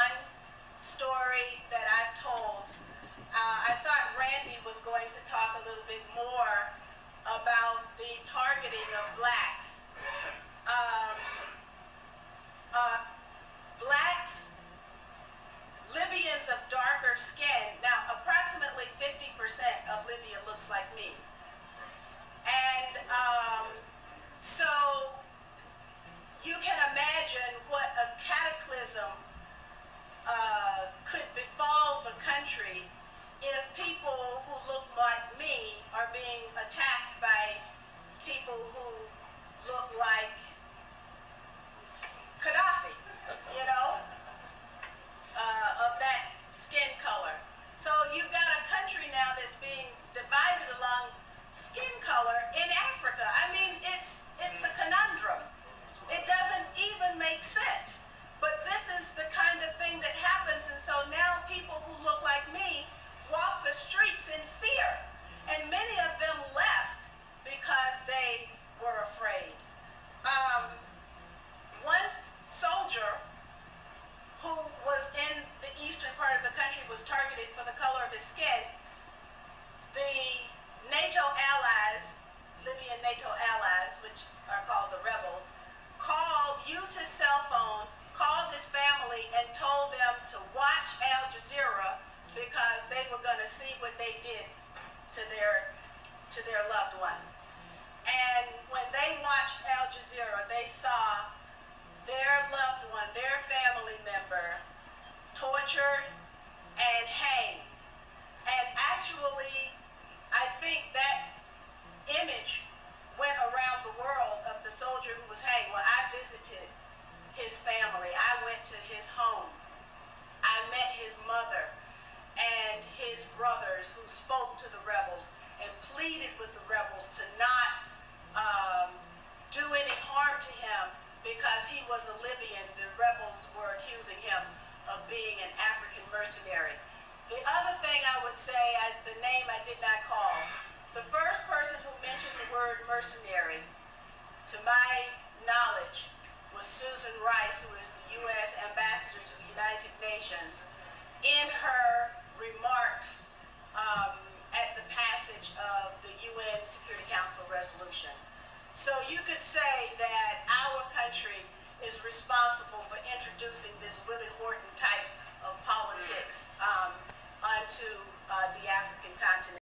one story that I've told. I thought Randy was going to talk a little bit more about the targeting of blacks. Blacks, Libyans of darker skin. Now, approximately 50% of Libya looks like me. And so you can imagine what a cataclysm could befall the country if people who look like me are being attacked by people who look like Gaddafi, you know, of that skin color. So you've got a country now that's being divided along skin color in Africa. I mean, it's a conundrum. It doesn't even make sense. But this is the kind of thing that happens, and so now people who look like me walk the streets in fear. And many of them left because they were afraid. One soldier who was in the eastern part of the country was targeted for the color of his skin. The NATO allies, Libyan NATO allies, which are called the rebels, used his cell phone, called his family, and told them to watch Al Jazeera because they were going to see what they did to their loved one. And when they watched Al Jazeera, they saw their loved one, their family member, tortured and hanged. And actually, I think that image went around the world of the soldier who was hanged. Well, I visited his family. I went to his home. I met his mother and his brothers who spoke to the rebels and pleaded with the rebels to not do any harm to him because he was a Libyan. The rebels were accusing him of being an African mercenary. The other thing I would say, the name I did not call, the first person who mentioned the word mercenary, to my knowledge, was Susan Rice, who is the U.S. ambassador to the United Nations, in her remarks at the passage of the UN Security Council resolution. So you could say that our country is responsible for introducing this Willie Horton type of politics onto the African continent.